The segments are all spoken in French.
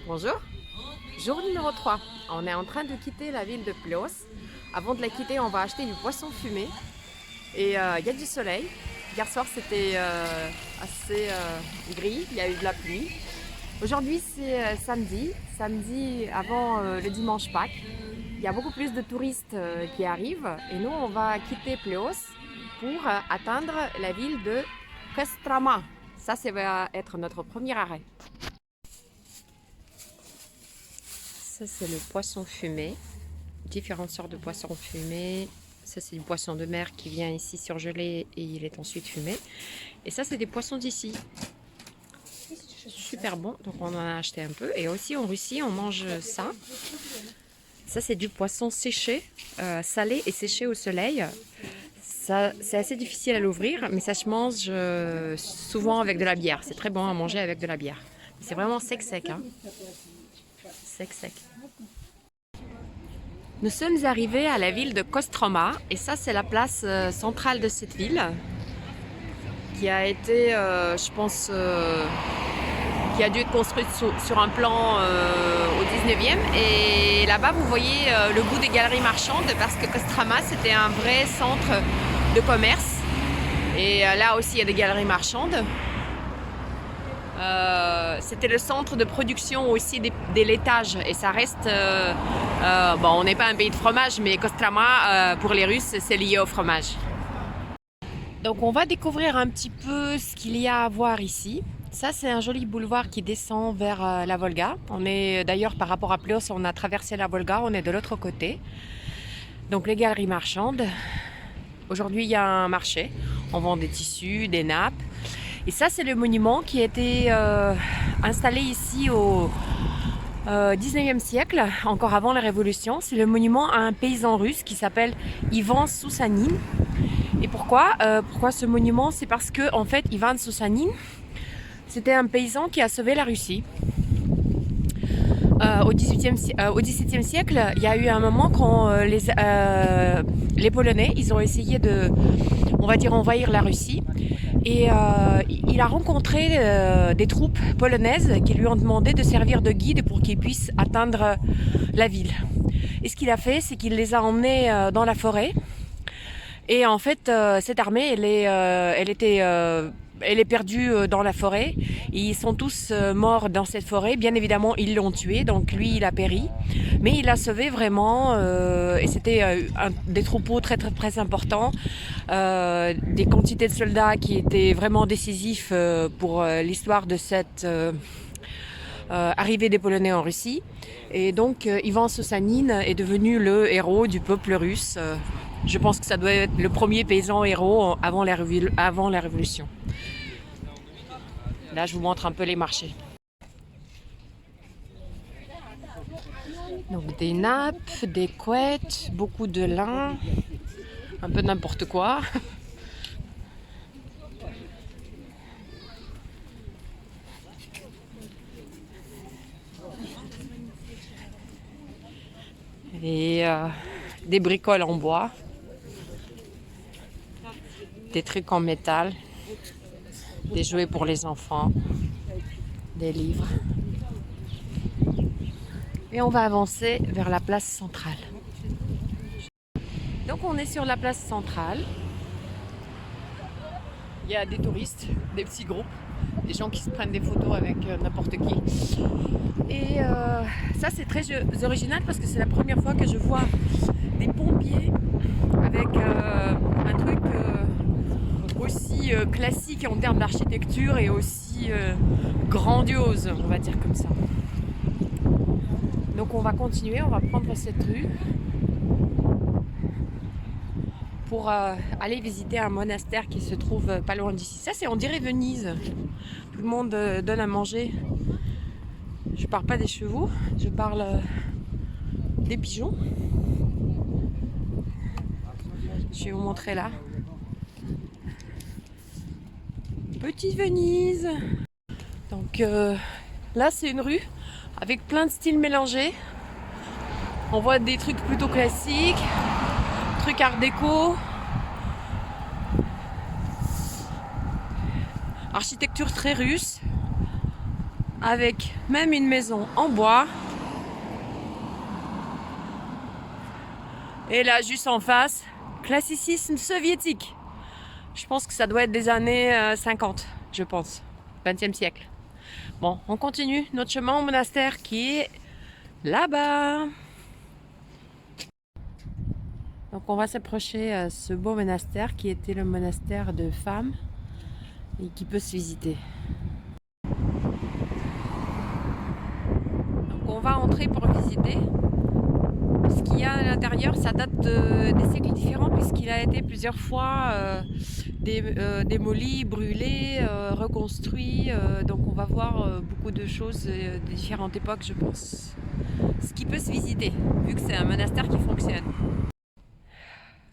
Bonjour, jour numéro 3. On est en train de quitter la ville de Pleos. Avant de la quitter, on va acheter du poisson fumé. Et il y a du soleil. Hier soir, c'était assez gris, il y a eu de la pluie. Aujourd'hui, c'est samedi avant le dimanche Pâques. Il y a beaucoup plus de touristes qui arrivent. Et nous, on va quitter Pleos pour atteindre la ville de Kostroma. Ça va être notre premier arrêt. Ça, c'est le poisson fumé. Différentes sortes de poissons fumés. Ça, c'est du poisson de mer qui vient ici surgelé et il est ensuite fumé. Et ça, c'est des poissons d'ici. Super bon. Donc, on en a acheté un peu. Et aussi, en Russie, on mange ça. Ça, c'est du poisson séché, salé et séché au soleil. Ça, c'est assez difficile à l'ouvrir, mais ça se mange souvent avec de la bière. C'est très bon à manger avec de la bière. C'est vraiment sec, hein. Sec. Nous sommes arrivés à la ville de Kostroma et ça c'est la place centrale de cette ville qui a été, je pense, qui a dû être construite sur un plan au 19e et là-bas vous voyez le bout des galeries marchandes parce que Kostroma c'était un vrai centre de commerce et là aussi il y a des galeries marchandes. C'était le centre de production aussi des laitages et ça reste bon, on n'est pas un pays de fromage mais Kostroma pour les Russes c'est lié au fromage. Donc on va découvrir un petit peu ce qu'il y a à voir ici. Ça c'est un joli boulevard qui descend vers la Volga. On est d'ailleurs par rapport à Pleos, on a traversé la Volga, on est de l'autre côté. Donc les galeries marchandes. Aujourd'hui il y a un marché, on vend des tissus, des nappes. Et ça, c'est le monument qui a été installé ici au 19e siècle, encore avant la Révolution. C'est le monument à un paysan russe qui s'appelle Ivan Soussanine. Et pourquoi ce monument? C'est parce que, en fait, Ivan Soussanine, c'était un paysan qui a sauvé la Russie. Au XVIIe siècle, il y a eu un moment quand les Polonais, ils ont essayé de, on va dire, envahir la Russie. Et il a rencontré des troupes polonaises qui lui ont demandé de servir de guide pour qu'ils puissent atteindre la ville. Et ce qu'il a fait, c'est qu'il les a emmenés dans la forêt. Et en fait, cette armée, elle est perdue dans la forêt. Ils sont tous morts dans cette forêt. Bien évidemment, ils l'ont tué, donc lui, il a péri. Mais il a sauvé vraiment, et c'était des troupeaux très importants, des quantités de soldats qui étaient vraiment décisifs pour l'histoire de cette arrivée des Polonais en Russie. Et donc, Ivan Soussanine est devenu le héros du peuple russe. Je pense que ça doit être le premier paysan héros avant la Révolution. Là, je vous montre un peu les marchés. Donc des nappes, des couettes, beaucoup de lin, un peu n'importe quoi. Et des bricoles en bois, des trucs en métal, des jouets pour les enfants, des livres. Et on va avancer vers la place centrale. Donc on est sur la place centrale. Il y a des touristes, des petits groupes, des gens qui se prennent des photos avec n'importe qui. Et ça c'est très original parce que c'est la première fois que je vois des pompiers avec un truc aussi classique en termes d'architecture et aussi grandiose, on va dire comme ça. Donc on va continuer, on va prendre cette rue pour aller visiter un monastère qui se trouve pas loin d'ici. Ça c'est, on dirait Venise. Tout le monde donne à manger. Je parle pas des chevaux, je parle des pigeons. Je vais vous montrer là. Petite Venise. Donc là c'est une rue avec plein de styles mélangés. On voit des trucs plutôt classiques, trucs art déco, architecture très russe, avec même une maison en bois. Et là, juste en face, classicisme soviétique. Je pense que ça doit être des années 50, je pense, 20e siècle. Bon, on continue notre chemin au monastère qui est là-bas. Donc on va s'approcher de ce beau monastère qui était le monastère de femmes et qui peut se visiter. Donc on va entrer pour visiter. Ce qu'il y a à l'intérieur, ça date des siècles différents puisqu'il a été plusieurs fois démoli, brûlé, reconstruit. Donc on va voir beaucoup de choses de différentes époques, je pense. Ce qui peut se visiter, vu que c'est un monastère qui fonctionne.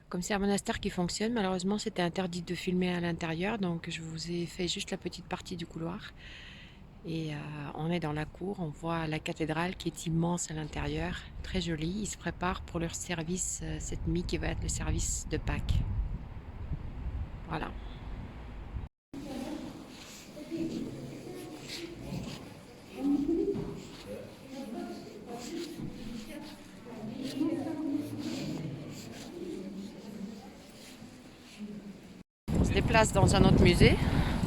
Comme c'est un monastère qui fonctionne, malheureusement c'était interdit de filmer à l'intérieur, donc je vous ai fait juste la petite partie du couloir. Et on est dans la cour, on voit la cathédrale qui est immense à l'intérieur, très jolie. Ils se préparent pour leur service cette nuit qui va être le service de Pâques. Voilà. On se déplace dans un autre musée.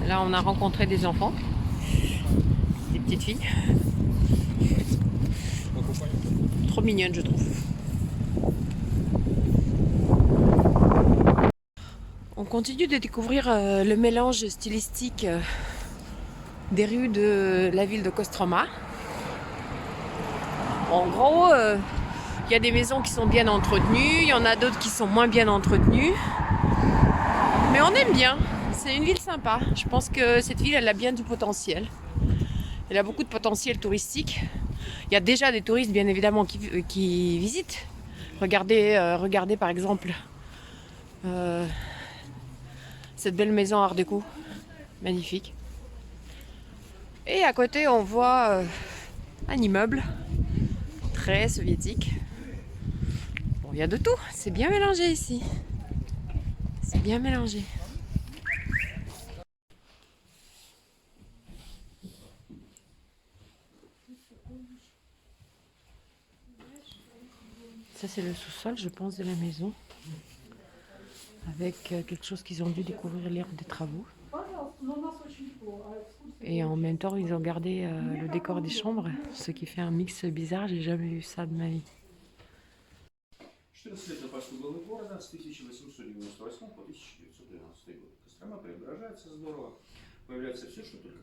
Là on a rencontré des enfants, des petites filles. Trop mignonnes je trouve. On continue de découvrir le mélange stylistique des rues de la ville de Kostroma. En gros, il y a des maisons qui sont bien entretenues, il y en a d'autres qui sont moins bien entretenues. Mais on aime bien, c'est une ville sympa. Je pense que cette ville, elle a bien du potentiel. Elle a beaucoup de potentiel touristique. Il y a déjà des touristes, bien évidemment, qui visitent. Regardez par exemple cette belle maison art déco, magnifique. Et à côté, on voit un immeuble très soviétique. Bon, il y a de tout, c'est bien mélangé ici. C'est bien mélangé. Ça, c'est le sous-sol, je pense, de la maison. Avec quelque chose qu'ils ont dû découvrir l'ère des travaux. Et en même temps, ils ont gardé le décor des chambres, ce qui fait un mix bizarre. J'ai jamais vu ça de ma vie. 14 лет на посту главы города с 1898 по 1912 год. Кострома преображается здорово, появляется все, что только...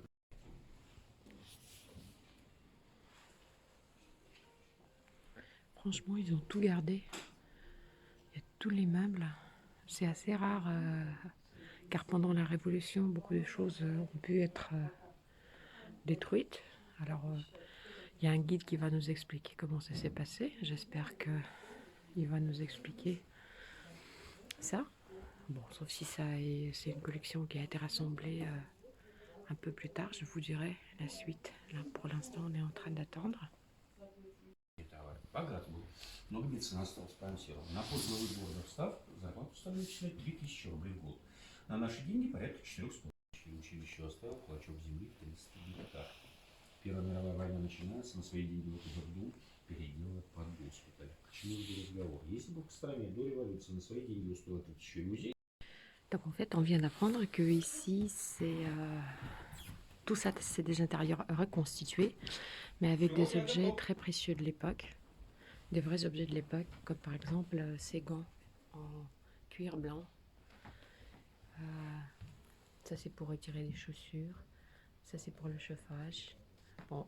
Franchement, ils ont tout gardé. Il y a tous les meubles. C'est assez rare, car pendant la Révolution, beaucoup de choses ont pu être détruites. Alors, il y a un guide qui va nous expliquer comment ça s'est passé. J'espère qu'il va nous expliquer ça. Bon, sauf si c'est une collection qui a été rassemblée un peu plus tard, je vous dirai la suite. Là, pour l'instant, on est en train d'attendre. Богат был, много медицина осталась спонсирована. На пост главы города встав, зарплату стали начислять 3000 рублей в год. На наши деньги порядка 4,5 тысяч. Училище оставил клочок земли в 30 гектар. Первая мировая война начинается, на свои деньги вот этот дом переделывают под госпиталь. К чему был разговор? Если бы в Костроме до революции на свои деньги устроил этот еще и музей. Donc en fait, on vient d'apprendre que ici, tout ça, c'est des intérieurs reconstitués, mais avec des objets très précieux de l'époque, des vrais objets de l'époque, comme par exemple ces gants en cuir blanc. Ça, c'est pour retirer les chaussures. Ça, c'est pour le chauffage. Bon,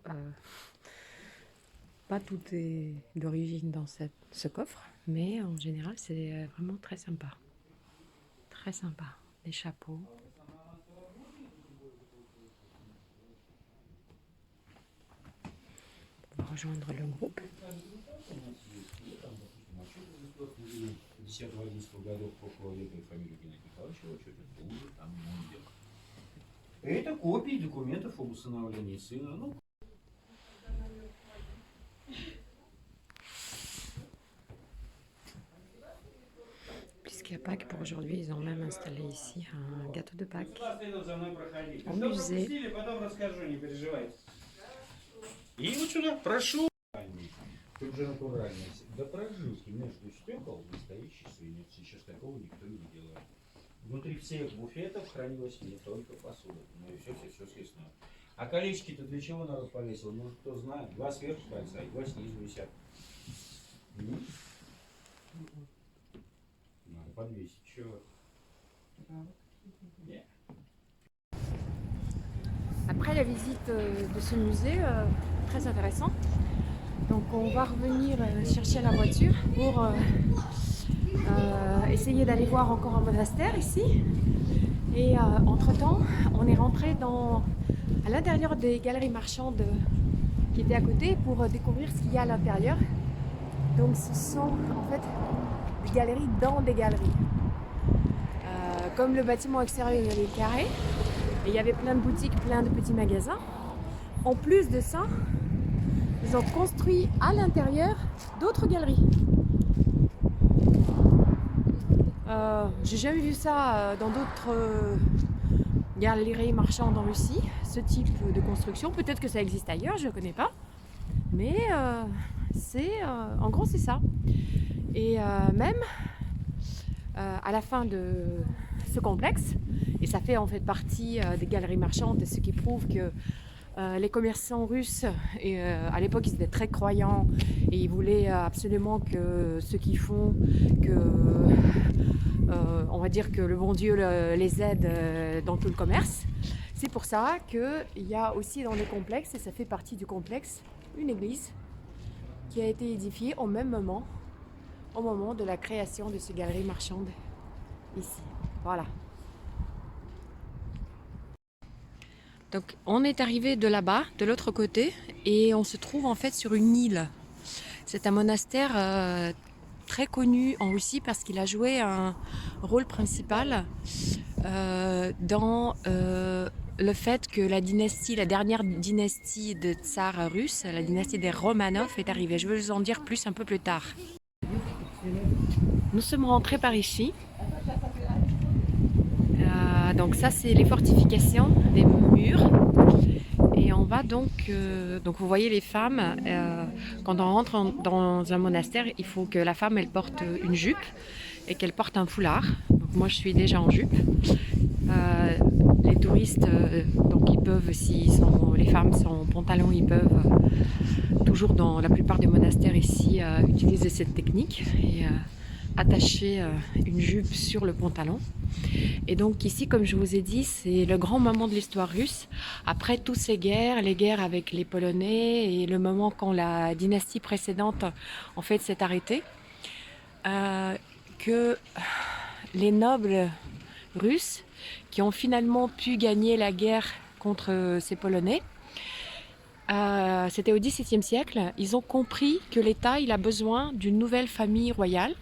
pas tout est d'origine dans ce coffre, mais en général, c'est vraiment très sympa. Très sympa. Des chapeaux. On va rejoindre le groupe. В 10-11 годах прошлого века и фамилию Геннадия Михайловича учетят тоже там мундир. Это копии документов об усыновлении сына. Ну, Puisqu'il y a Pâques pour aujourd'hui, ils ont même installé ici un gâteau de Pâques au musée. И вот сюда, прошу. Тут же натуральный. До прожилки между стекол настоящий свинец. Сейчас такого никто не делает. Внутри всех буфетов хранилась не только посуда, но и все съестное. А колечки-то для чего народ повесил? Может, кто знает. Два сверху кольца и два снизу висят. Надо подвесить. Чего? Après la visite de ce musée, très intéressant, donc on va revenir chercher la voiture pour essayer d'aller voir encore un monastère ici. Et entre-temps, on est rentré à l'intérieur des galeries marchandes qui étaient à côté pour découvrir ce qu'il y a à l'intérieur. Donc ce sont en fait des galeries dans des galeries. Comme le bâtiment extérieur il est carré, et il y avait plein de boutiques, plein de petits magasins. En plus de ça, ils ont construit à l'intérieur d'autres galeries. J'ai jamais vu ça dans d'autres galeries marchandes en Russie, ce type de construction. Peut-être que ça existe ailleurs, je ne connais pas. Mais en gros c'est ça. Et même à la fin de ce complexe, et ça fait en fait partie des galeries marchandes, ce qui prouve que les commerçants russes, à l'époque ils étaient très croyants et ils voulaient absolument que ceux qui font on va dire que le bon Dieu les aide dans tout le commerce. C'est pour ça qu'il y a aussi dans le complexe, et ça fait partie du complexe, une église qui a été édifiée au même moment, au moment de la création de ces galeries marchandes ici. Voilà. Donc on est arrivé de là-bas, de l'autre côté, et on se trouve en fait sur une île. C'est un monastère très connu en Russie parce qu'il a joué un rôle principal dans le fait que la dernière dynastie de tsars russes, la dynastie des Romanov, est arrivée. Je vais vous en dire plus un peu plus tard. Nous sommes rentrés par ici. Donc ça c'est les fortifications des murs. Et on va donc vous voyez les femmes, quand on rentre dans un monastère, il faut que la femme elle porte une jupe et qu'elle porte un foulard. Donc moi je suis déjà en jupe. Les touristes, donc ils peuvent, les femmes sont en pantalon, ils peuvent toujours dans la plupart des monastères ici utiliser cette technique et attacher une jupe sur le pantalon. Et donc ici, comme je vous ai dit, c'est le grand moment de l'histoire russe. Après toutes ces guerres, les guerres avec les Polonais et le moment quand la dynastie précédente en fait s'est arrêtée, que les nobles russes qui ont finalement pu gagner la guerre contre ces Polonais, c'était au XVIIe siècle, ils ont compris que l'État il a besoin d'une nouvelle famille royale.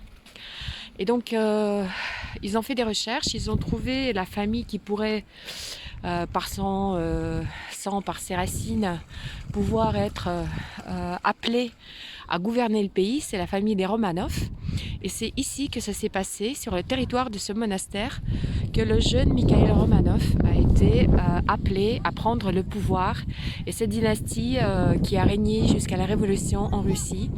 Et donc, ils ont fait des recherches, ils ont trouvé la famille qui pourrait, par son sang, par ses racines, pouvoir être appelée à gouverner le pays. C'est la famille des Romanov. Et c'est ici que ça s'est passé, sur le territoire de ce monastère, que le jeune Mikhail Romanov a été appelé à prendre le pouvoir. Et cette dynastie qui a régné jusqu'à la Révolution en Russie,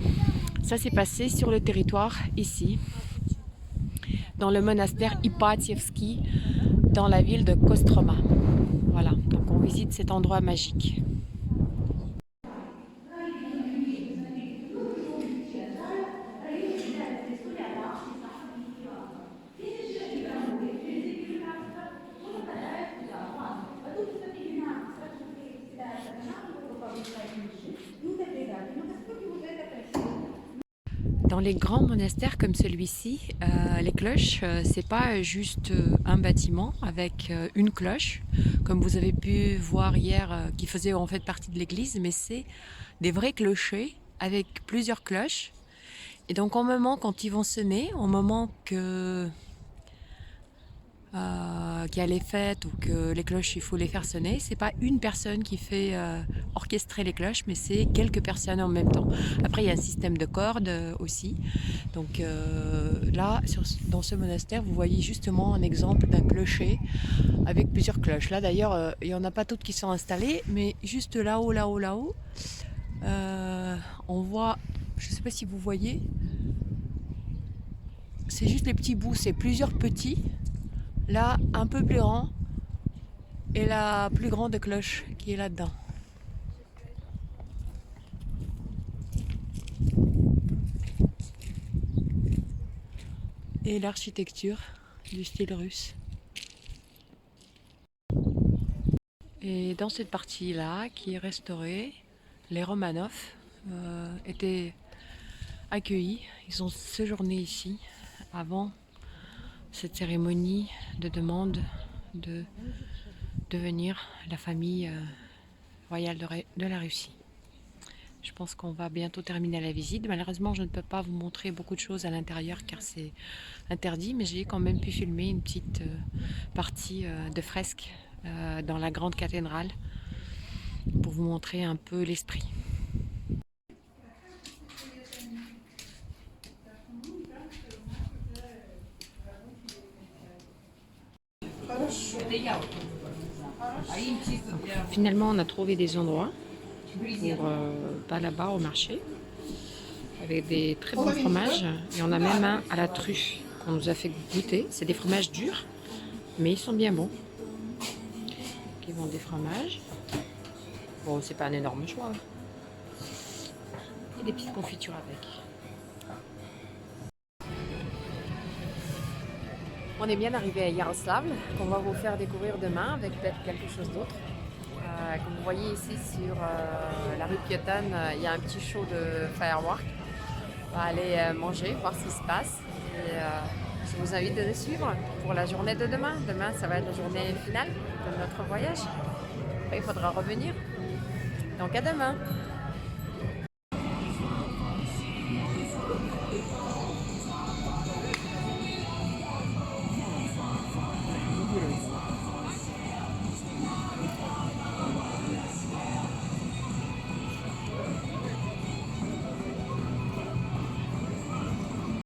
ça s'est passé sur le territoire ici, dans le monastère Ipatievski, dans la ville de Kostroma. Voilà, donc on visite cet endroit magique. Dans les grands monastères comme celui-ci, les cloches, c'est pas juste un bâtiment avec une cloche, comme vous avez pu voir hier, qui faisait en fait partie de l'église, mais c'est des vrais clochers avec plusieurs cloches. Et donc au moment quand ils vont sonner, au moment qu'il y a les fêtes ou que les cloches il faut les faire sonner, c'est pas une personne qui fait orchestrer les cloches, mais c'est quelques personnes en même temps. Après il y a un système de cordes aussi. Donc là dans ce monastère vous voyez justement un exemple d'un clocher avec plusieurs cloches. Là d'ailleurs il n'y en a pas toutes qui sont installées, mais juste là-haut, On voit, je ne sais pas si vous voyez, c'est juste les petits bouts, c'est plusieurs petits. Là, un peu plus grand, et la plus grande cloche qui est là-dedans. Et l'architecture du style russe. Et dans cette partie-là, qui est restaurée, les Romanov étaient accueillis. Ils ont séjourné ici avant cette cérémonie de demande de devenir la famille royale de la Russie. Je pense qu'on va bientôt terminer la visite. Malheureusement, je ne peux pas vous montrer beaucoup de choses à l'intérieur car c'est interdit, mais j'ai quand même pu filmer une petite partie de fresques dans la grande cathédrale pour vous montrer un peu l'esprit. Finalement, on a trouvé des endroits pour pas là-bas au marché avec des très bons fromages et on a même un à la truffe qu'on nous a fait goûter. C'est des fromages durs, mais ils sont bien bons. Ils vendent des fromages. Bon, c'est pas un énorme choix. Et des petites confitures avec. On est bien arrivé à Yaroslavl, qu'on va vous faire découvrir demain avec peut-être quelque chose d'autre. Comme vous voyez ici sur la rue piétonne, il y a un petit show de fireworks. On va aller manger, voir ce qui se passe. Et, je vous invite de nous suivre pour la journée de demain. Demain, ça va être la journée finale de notre voyage. Après, il faudra revenir. Donc à demain.